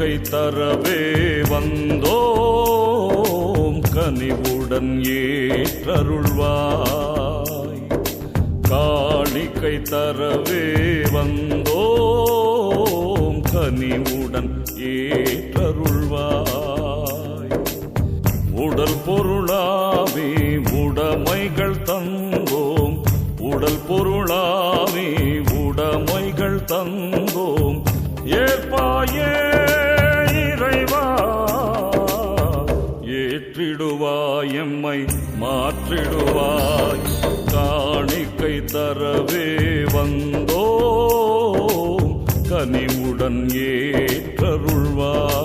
காணிக்கை தரவே வந்தோம் கனிவுடன் ஏற்றருள்வாய். காணிக்கை தரவே வந்தோம் கனிவுடன் ஏற்றருள்வாய். உடல் பொருளாவே உடைமைகள் தந்தோம், உடல் பொருளாவே உடைமைகள் தந்தோம். ஏற்பாயே இறைவா, ஏற்றிடுவாய் எம்மை மாற்றிடுவாய். காணிக்கை தரவே வந்தோம் கனிவுடன் ஏற்றருள்வாய்.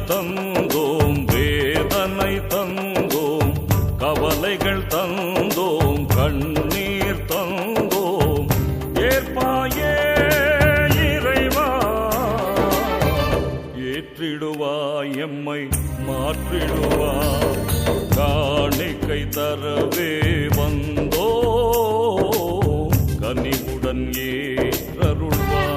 தந்தோம் வேதனை தந்தோம், கவலைகள் தந்தோம், கண்ணீர் தந்தோம். ஏற்பாயே இறைவா, ஏற்றிடுவாய் எம்மை மாற்றிடுவாய். காணிக்கை தரவே வந்தோம் கனிவுடன் ஏற்றருள்வாய்.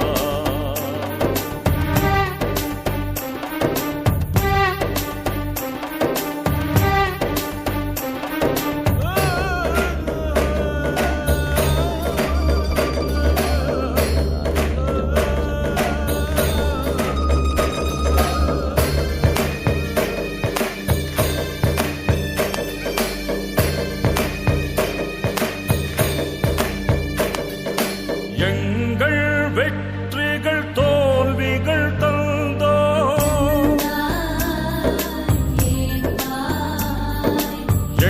எங்கள் வெற்றிகள் தோல்விகள் தந்தோம்,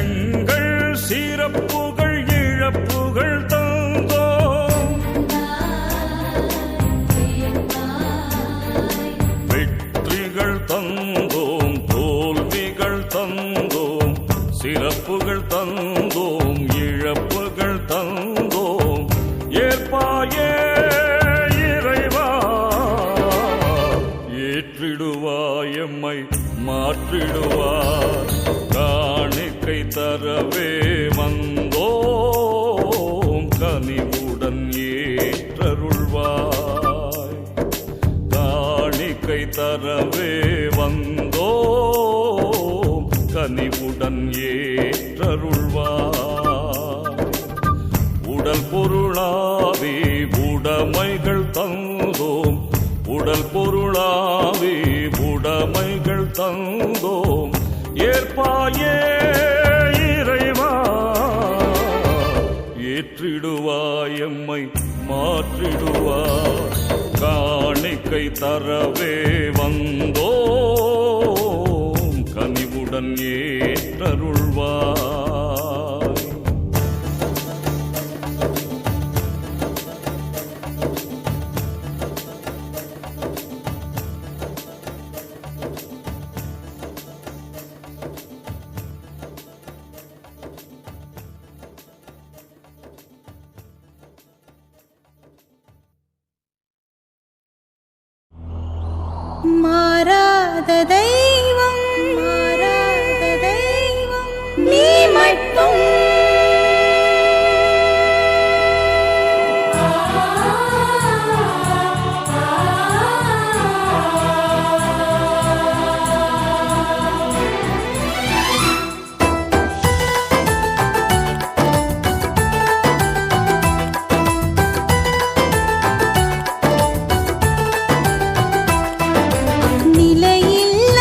எங்கள் சிறப்புகள் இழப்புகள் தந்தோம். வெற்றிகள் தந்தோம், தோல்விகள் தந்தோம், சிறப்புகள் தந்தோம், இழப்புகள் தந்தோம். ஏற்பாயே இறைவா, ஏற்றிடுவாய் எம்மை மாற்றிடுவாய். காணிக்கை தரவே வந்தோம் கனிவுடன் ஏற்றருள்வாய். காணிக்கை தரவே வந்தோம் கனிவுடன் ஏற்றருள்வாய். உடல் பொருளாவே உடைமைகள் தந்தோம், உடல் பொருளாவே உடைமைகள் தந்தோம். ஏற்பாயே இறைவா, ஏற்றிடுவாய் எம்மை மாற்றிடுவாய். காணிக்கை தரவே வந்தோம் கனிவுடன் ஏற்றருள்வாய். மாறாத தெய்வம், மாறாத தெய்வம் நீ மட்டும். நிலையில்ல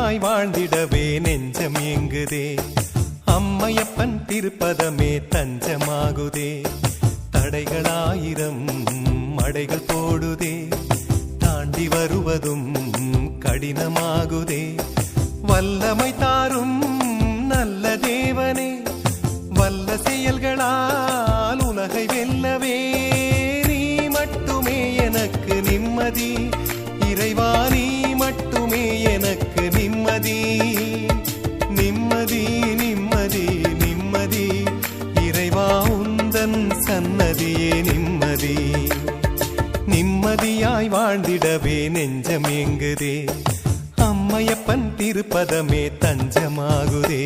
நிம்மதியாய் வாழ்ந்திடவே நெஞ்சம் ஏங்குதே. அம்மையப்பன் திருப்பதமே தஞ்சமாகுதே. தடைகளாயிரம் மடைகள் போடுதே. தாண்டி வருவதும் கடினமாகுதே. வல்லமை தாரும் நல்ல தேவனே, வல்ல செயல்களால் உலகை வெல்லவே நீ மட்டுமே எனக்கு நிம்மதி. இறைவா நீ மட்டுமே எனக்கு நிம்மதி. நிம்மதி நிம்மதி நிம்மதி இறைவா உந்தன் சன்னதியே நிம்மதி. நிம்மதியாய் வாழ்ந்திடவே நெஞ்சம் ஏங்குதே. அம்மையப்பன் திருப்பதமே தஞ்சமாகுதே.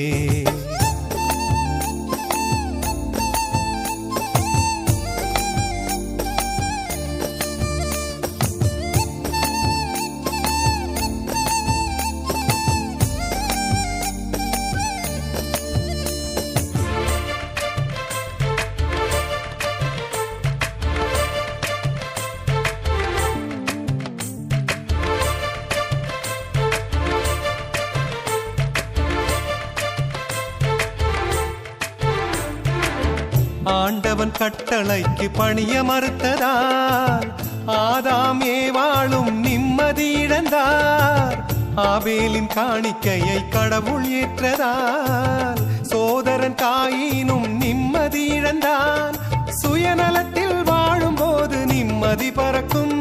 ஆண்டவன் கட்டளைக்கு பணிய மறுத்ததால் ஆதாம் ஏவாளும் நிம்மதி இழந்தார். ஆபேலின் காணிக்கையை கடவுள் ஏற்றதால் சோதரன் காயினும் நிம்மதி இழந்தான். சுயநலத்தில் வாழும் போது நிம்மதி பறக்கும்,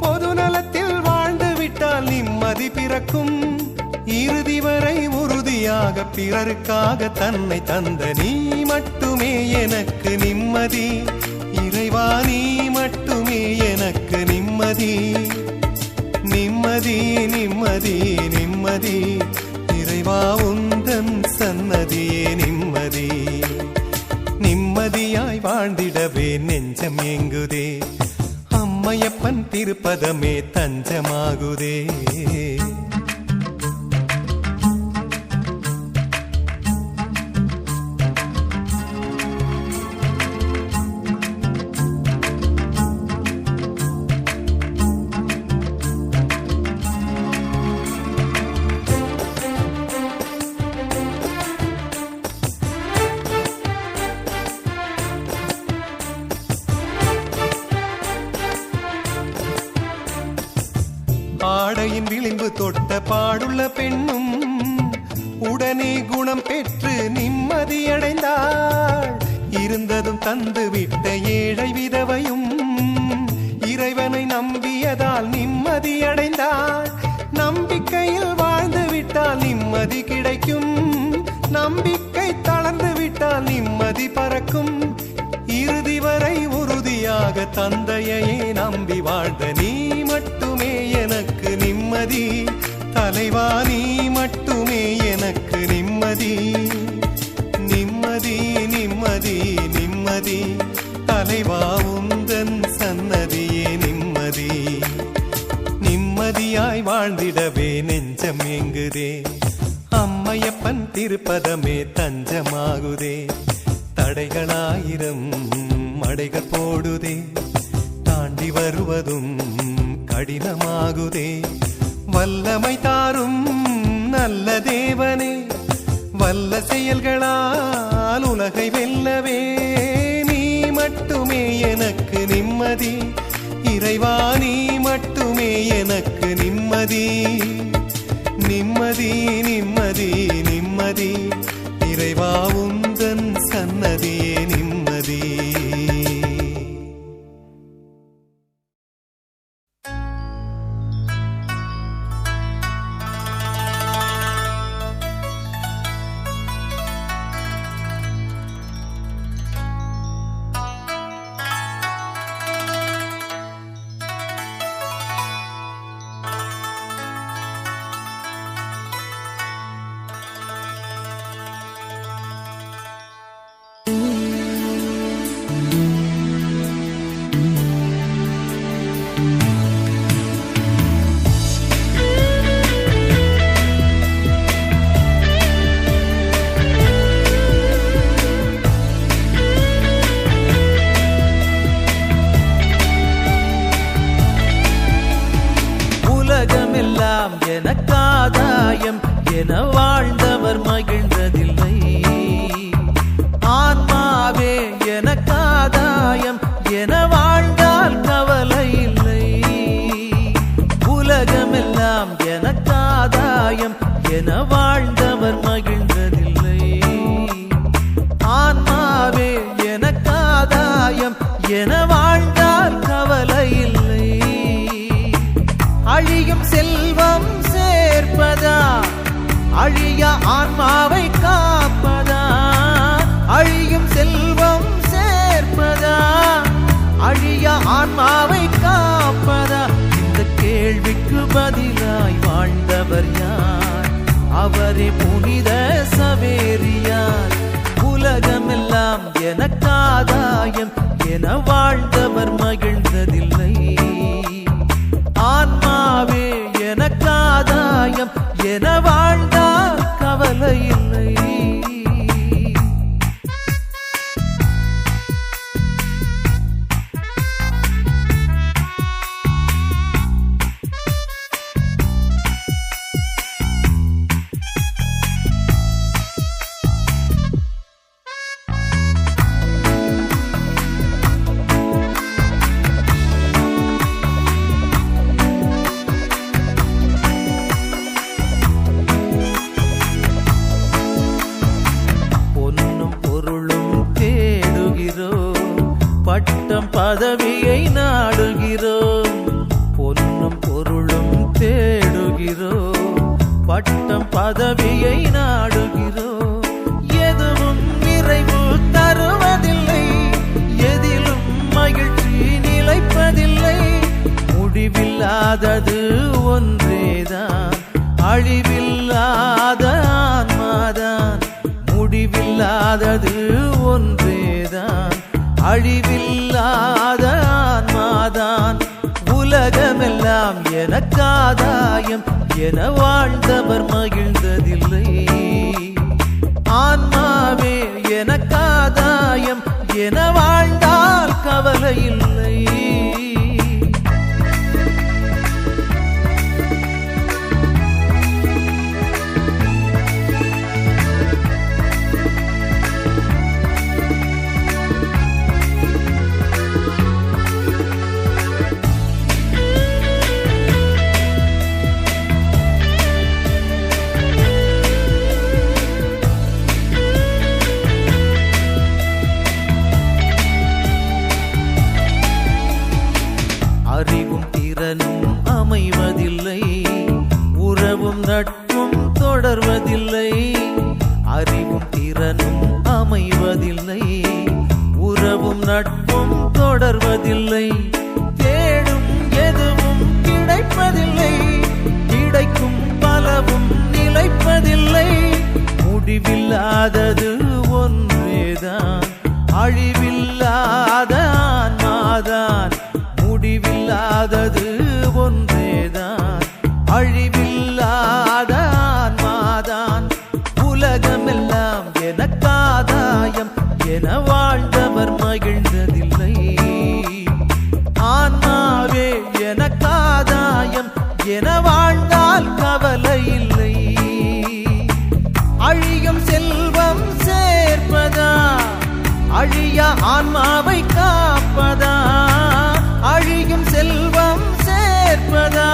பொது நலத்தில் வாழ்ந்து விட்டால் நிம்மதி பிறக்கும். இறுதி வரை உறுதியாக பிறருக்காக தன்னை தந்த நீ மட்டுமே எனக்கு நிம்மதி. இறைவா நீ மட்டுமே எனக்கு நிம்மதி. நிம்மதி நிம்மதி நிம்மதி இறைவா உந்தன் சன்னதியே நிம்மதி. நிம்மதியாய் வாழ்ந்திடவே நெஞ்சம் ஏங்குதே. அம்மையப்பன் திருப்பதமே தஞ்சமாகுதே. ஆடையின் விளிம்பு தொட்ட பாடுள்ள பெண்ணும் உடனே குணம் பெற்று நிம்மதியடைந்தாள். இருந்ததும் தந்து விட்ட ஏழை விதவையும் இறைவனை நம்பியதால் நிம்மதியடைந்தாள். நம்பிக்கையில் வாழ்ந்து விட்டால் நிம்மதி கிடைக்கும், நம்பிக்கை தளர்ந்து விட்டால் நிம்மதி பறக்கும். இறுதி வரை உறுதியாக தந்தையையே நம்பி வாழ்ந்த நீ மட்டுமே எனக்கு நிம்மதி. தலைவா நீ மட்டுமே எனக்கு நிம்மதி. நிம்மதி நிம்மதி நிம்மதி தலைவா உந்தன் சன்னதியே நிம்மதி. நிம்மதியாய் வாழ்ந்திடவே நெஞ்சம் ஏங்குதே. அம்மையப்பன் திருப்பதமே தஞ்சமாகுதே. தடைகளாயிரம் மடைகள் போடுதே. தாண்டி வருவதும் கடினமாகுதே. வல்லமை தாரும் நல்ல தேவனே, வல்ல செயல்களால் உலகை வெல்லவே நீ மட்டுமே எனக்கு நிம்மதி. இறைவா நீ மட்டுமே எனக்கு நிம்மதி. நிம்மதி நிம்மதி நிம்மதி இறைவா உந்தன் சன்னதியே நிம்மதி. என வாழ்ந்தவர் மகிழ்ந்ததில்லை. ஆன்மாவே எனக்காதாயம் என வாழ்ந்தால் கவலை இல்லை. உலகமெல்லாம் எனக்காதாயம் என வாழ்ந்தவர் மகிழ்ந்ததில்லை. ஆன்மாவே எனக்காதாயம் என வாழ்ந்தால் கவலை இல்லை. அழியும் செல்வம் சேர்ப்பதா அழிய ஆன்மாவை காப்பதா? அழியும் செல்வம் சேர்ப்பதா அழிய ஆன்மாவை காப்பதா? இந்த கேள்விக்கு பதிலாய் வாழ்ந்தவர் யார்? அவரே புனித சவேரியார். உலகமெல்லாம் எனக்காதாயம் என வாழ்ந்தவர் மகிழ்ந்ததில்லை. ஆன்மாவே எனக்காதாயம் என வாழ்ந்தால் கவலை இல்லை. பட்டம் பதவியை நாடுகிறோம். பொன்னும் பொருளும் தேடுகிறோம். பட்டம் பதவியை நாடுகிறோம். எதுவும் நிறைவு தருவதில்லை. எதிலும் மகிழ்ச்சி நிலைப்பதில்லை. முடிவில்லாதது ஒன்றேதான் அழிவில்லாத ஆன்மாதான். முடிவில்லாதது ஒன்றேதான் அழிவில்லாத ஆன்மாதான். உலகமெல்லாம் எனக்காதாயம் என வாழ்ந்தவர் மகிழ்ந்ததில்லை. ஆன்மாவே எனக்காதாயம் என வாழ்ந்தால் கவலை இல்லை. அறிவும் திறனும் அமைவதில்லை. உறவும் நட்பும் தொடர்வதில்லை. அறிவும் திறனும் அமைவதில்லை. உறவும் நட்பும் தொடர்வதில்லை. தேடும் எதுவும் கிடைப்பதில்லை. கிடைக்கும் பலவும் நிலைப்பதில்லை. முடிவில்லாதது ஒன்றேதான் அழிவில்லாத ஆன்மாதான். முடிவில்லாதது ஒன்றேதான் அழிவில்லாத ஆன்மாதான். உலகமெல்லாம் எனக்காதாயம் என வாழ்ந்தவர் மகிழ்ந்ததில்லை. ஆன்மாவே எனக்காதாயம் என வாழ்ந்தால் கவலை இல்லை. அழியும் செல்வம் சேர்ப்பதா அழிய ஆன்மாவை காப்பதா? அழியும் செல்வம் சேர்ப்பதா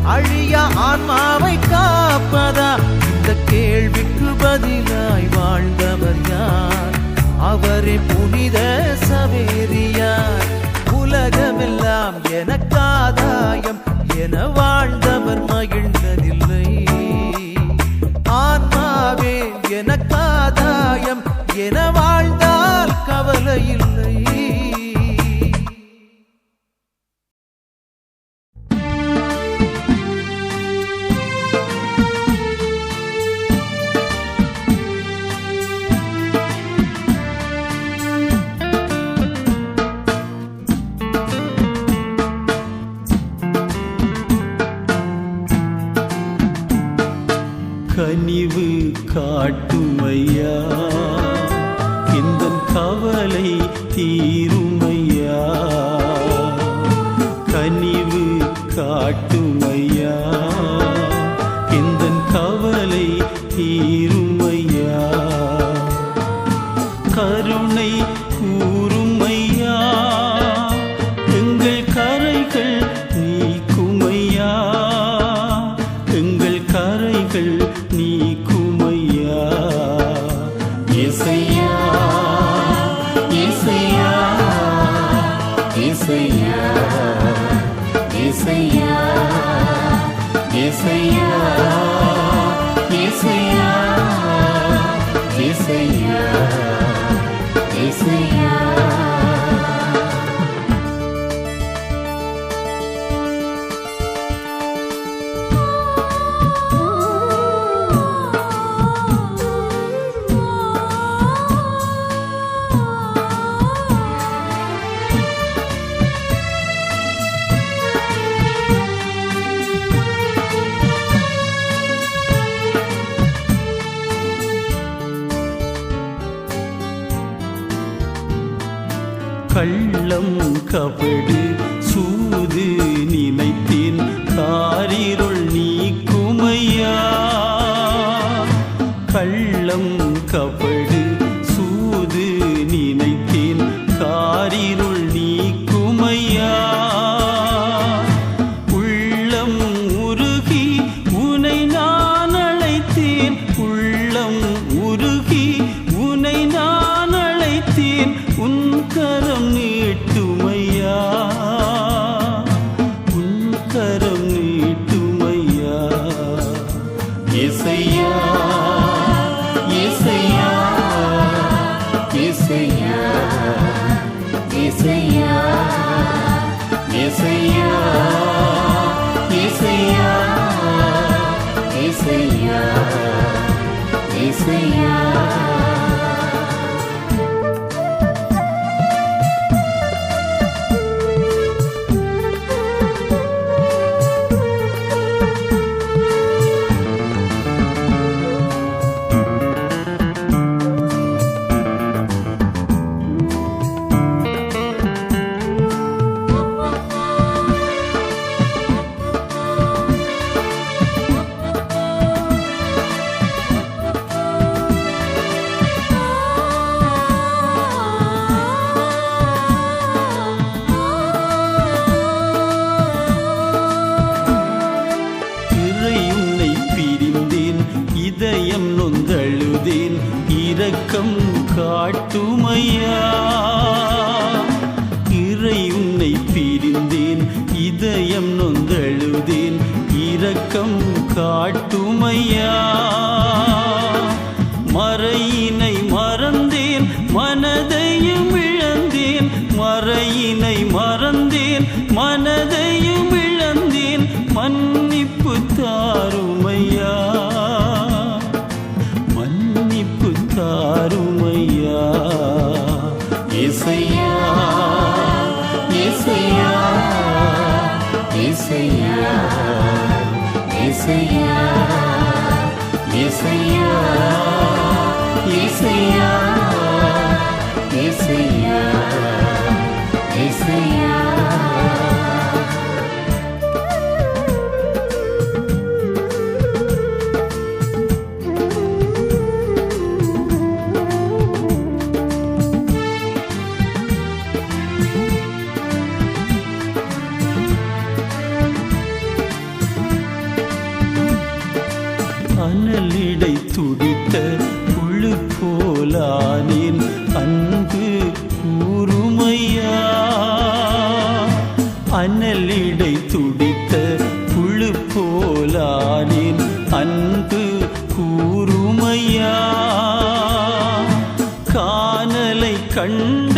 அழிய ஆன்மாவை காப்பதா? இந்த கேள்விக்கு பதிலாய் வாழ்ந்தவர் யார்? அவரே புனித சவேரியார். உலகமெல்லாம் எனக்காதாயம் என வாழ்ந்தவர் மகிழ்ந்ததில்லை. ஆன்மாவே எனக்காதாயம் என வாழ்ந்தால் கவலை இல்லை. கனிவு காட்டுமையா எந்தன் கவலை தீருமையா. கனிவு காட்டுமையா எந்தன் கவலை நீக்குமையா ஏசையா ஏசையா ஏசையா ஏசையா ஏசையா ஏசையா ஏசையா ஏசையா கள்ளம் கபடு சூது நினைத்தேன் காரிருள் நீக்குமையா கள்ளம் கபடு சூது நினைத்தேன் காரிருள் நீக்குமையா உள்ளம் உருகி உனை நான் அழைத்தேன் உள்ளம் உருகி உனை நான் அழைத்தேன் உன் கரம் நீட்டுமையா உன் கரம் நீட்டுமையா ஏசையா ஏசையா ஏசையா ஏசையா ஏசையா ஏசையா ஏசையா ஏசையா இதயம் நொந்தழுதேன் இரக்கம் காட்டுமையா இறை உன்னை பிரிந்தேன் இதயம் நொந்தழுதேன் இரக்கம் காட்டுமையா மறையினை மறந்தேன் மனதையும் இழந்தேன் மறையினை மறந்தேன் மனதையும் இழந்தேன் மன்னிப்பு தாருமையா மன்னிப்பு தாருமையா ஏசையா ஏசையா ஏசையா ஏசையா ஏசையா ஏசையா ஏசையா ஏசையா அனலிடை துடித்த புழு போலானேன் அன்பு கூறுமையா அனலிடை துடித்த புழு போலானேன் அன்பு கூறுமையா காணலை கண்ட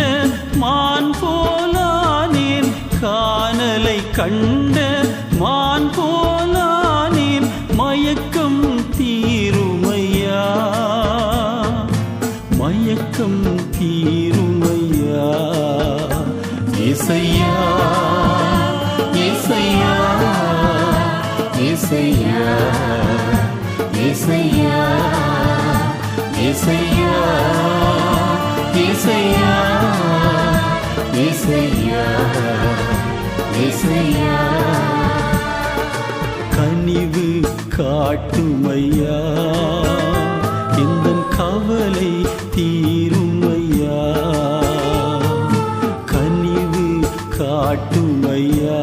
மான் போலானேன் காணலை கண்ட மான் போலானேன் மயக்கம் தீருமையா மயக்கம் தீருமையா ஏசையா ஏசையா ஏசையா ஏசையா ஏசையா ஏசையா ஏசையா ஏசையா கனிவு காட்டுமையா எந்தன் கவலை தீருமையா கனிவு காட்டுமையா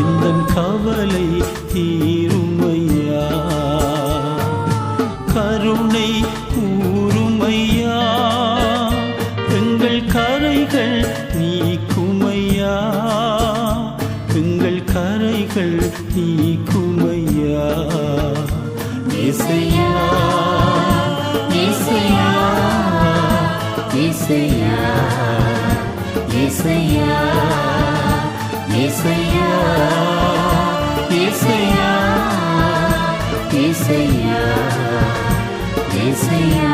எந்தன் கவலை தீருமையா கருணை கூறுமையா, எங்கள் கரைகள் நீக்குமையா, எங்கள் கரைகள் நீக்குமையா. இசையா இசையா இசையா இசையா இசையா இசையா இசையா இசையா.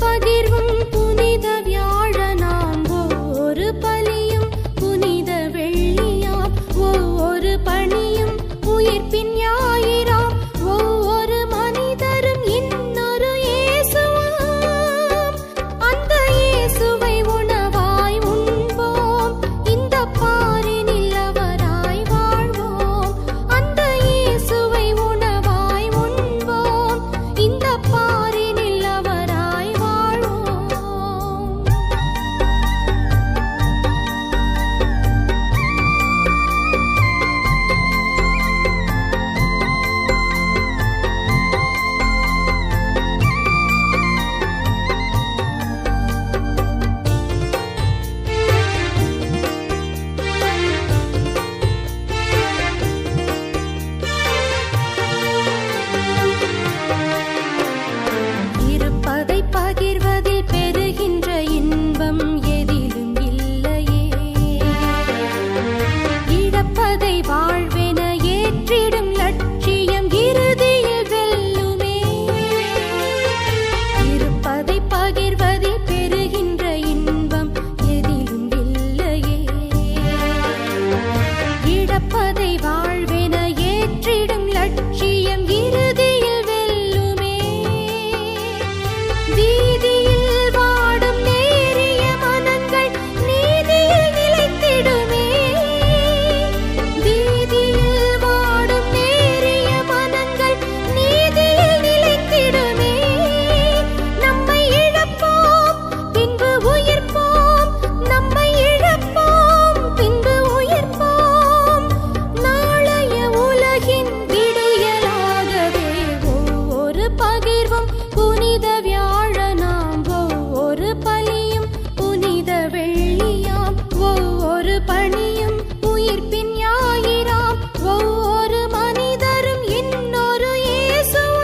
பகிர்வும் புனித வியாழனாம், ஒவ்வொரு பலியும் புனித வெள்ளியாம், ஒவ்வொரு பணியும் உயிர்ப்பின் ஞாயிறாம், ஒவ்வொரு மனிதரும் இன்னொரு இயேசுவாம். அந்த இயேசுவை உணவாய் உண்போம், இந்த பாரினில் அவராய் வாழ்வோம். அந்த இயேசுவை உணவாய் உண்போம், இந்த பாரினில் அவராய் வாழ்வோம். இருப்பதை பகிர்வதில் பெறுகின்ற இன்பம் எதிலும் இல்லையே, இழப்பதை வாழ்வென ஏற்றிடும் லட்சியம் இறுதியில் வெல்லுமே. இருப்பதை பகிர்வதில் பெறுகின்ற இன்பம் எதிலும் இல்லையே, இழப்பதை வாழ்வென ஏற்றிடும் லட்சியம் இறுதியில் வெல்லுமே. வீதியில் வாடும் நேரிய மனங்கள் நீதியில் நிலைத்திடுமே, வீதியில் வாடும் நேரிய மனங்கள் நீதியில் நிலைத்திடுமே. நம்மை இழப்போம் பின்பு உயிர்ப்போம், நம்மை இழப்போம் பின்பு உயிர்ப்போம். நாளைய உலகின் விடியலாகவே ஒவ்வொரு பகிர்வும் புனித வியாழனாம், ஒவ்வொரு பலியும் புனித வெள்ளியாம், ஒவ்வொரு பணியும் உயிர்ப்பின் ஞாயிறாம், ஒவ்வொரு மனிதரும் இன்னொரு இயேசுவாம்.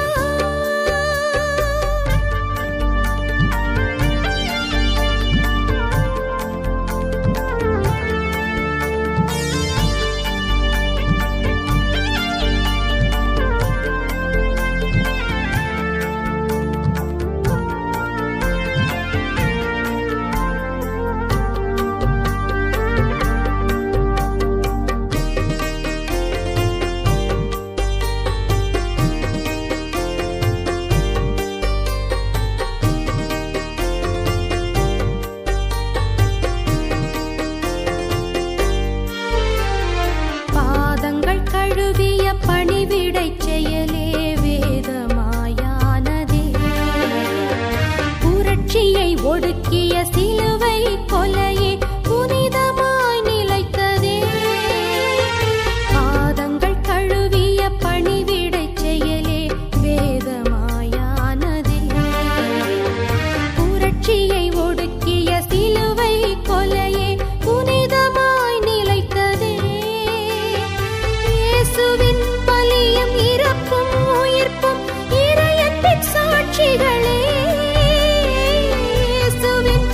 பாதங்கள் கழுவிய பணிவிடைச் செயலே வேதமாயானதே, புரட்சியை ஒடுக்கிய சிலுவை கொலையே புனிதமாய் நிலைத்ததே. பாதங்கள் கழுவிய பணிவிடைச் செயலே வேதமாயானதே, புரட்சியை ஒடுக்கிய சிலுவை கொலையே புனிதமாய் நிலைத்ததே. இயேசுவின் பலியும் இறப்பும் உயிர்ப்பும் இறையன்பின் சாட்சிகளே, இயேசுவின்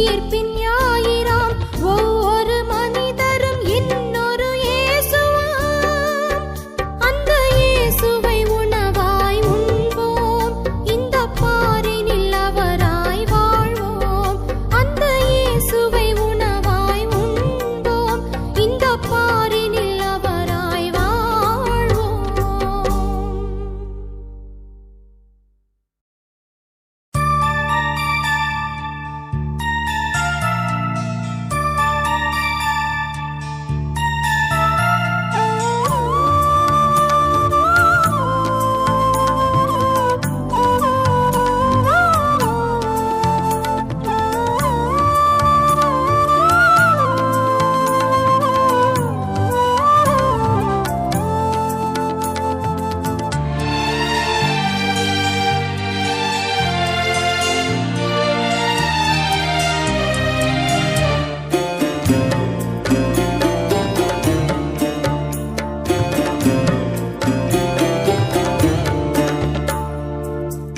உயிர்ப்பின் ஞாயிறாம் ஒவ்வொரு மனிதரும் இன்னொரு இயேசுவாம். அந்த இயேசுவை உணவாய் உண்போம், இந்த பாரினில் அவராய் வாழ்வோம். அந்த இயேசுவை உணவாய் உண்போம், இந்த பாரினில் அவராய் வாழ்வோம்.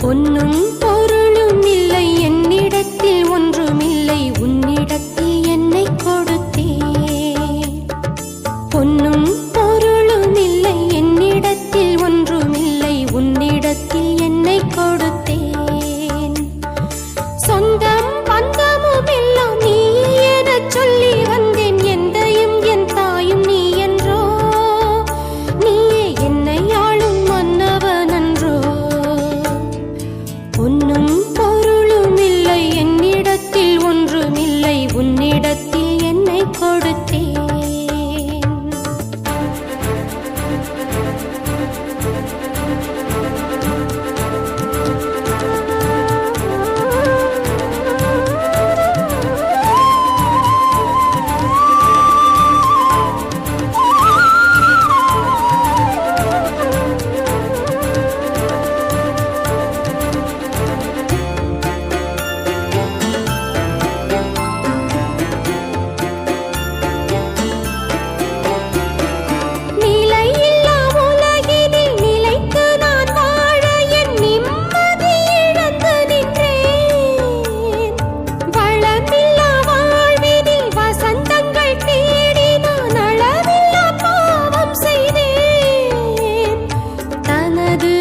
பொன்னும் பொருளும் இல்லை என்னிடத்தில், ஒன்றுமில்லை உன்னிடத்தில் என்னை கொடுத்தேன். பொன்னும் பொருளும் இல்லை என்னிடத்தில், ஒன்றுமில்லை உன்னிடத்தில் என்னை கொடுத்தேன். சொந்தம் பந்தமும் எல்லாம் நீ எனச் சொல்லி வந்தேன், எந்தையும் என் தாயும் நீ என்றோ, நீயே என்னை ஆளும் மன்னவன் அன்றோ. பொன்னும் பொருளும் இல்லை என்னிடத்தில், ஒன்றுமில்லை உன்னிடத்தில் என்னை கொடுத்தேன். நிலையில்லா உலகினில் நிலைத்து நான் வாழ என் நிம்மதி இழந்து நின்றேன். வளமில்லா வாழ்வினில் வசந்தங்கள் தேடி நான் அளவில்லா பாவம் செய்தேன். தனது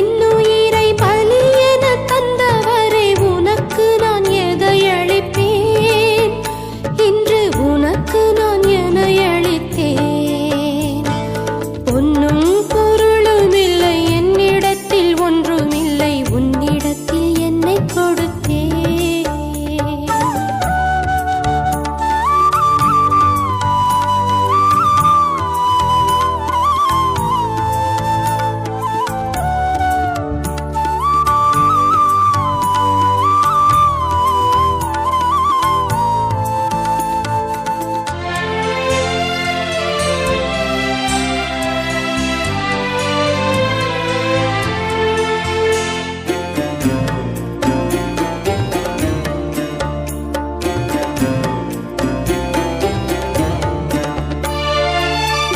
இன்னுயிரை பலியென தந்தவரை உனக்கு நான் எதை அளிப்பேன்? இன்று உனக்கு நான் என்னை அளித்தேன். பொன்னும் பொருளும் இல்லை என்னிடத்தில், ஒன்றுமில்லை உன்னிடத்தில் என்னை கொடுத்தேன்.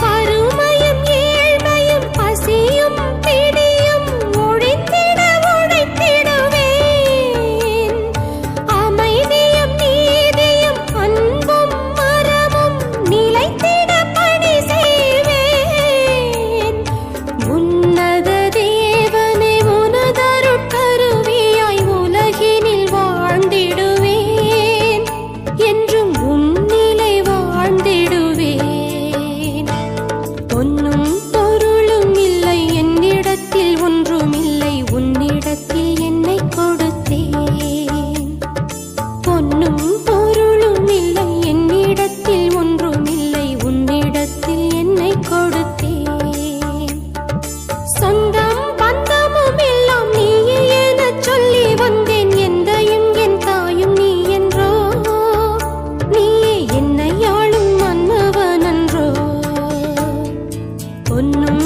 வறுமையும் ஏழ்மையும் பசியும் பிடியும் ஒழித்திட உழைத்திடுவேன். அமைதியும் நீதியும் அன்பும் மரமும் நிலைத்திட பணி செய்வேன். உன்னத தேவனே உனதருட்கருவியாய் உலகினில் வாழ்ந்திடுவேன், என்றும் உன்னிலை வாழ்ந்திடுவேன். பொன்னும் பொருளும் இல்லை என்னிடத்தில், ஒன்றுமில்லை உன்னிடத்தில் என்னை கொடுத்தேன். பொன்னும் பொருளும் இல்லை என்னிடத்தில், ஒன்றுமில்லை உன்னிடத்தில் என்னை கொடுத்தேன். சொந்தம் பந்தமும் எல்லாம் நீயே எனச் சொல்லி வந்தேன், எந்தையும் என் தாயும் நீ என்றோ, நீயே என்னை ஆளும் மன்னவன் அன்றோ. பொன்னும்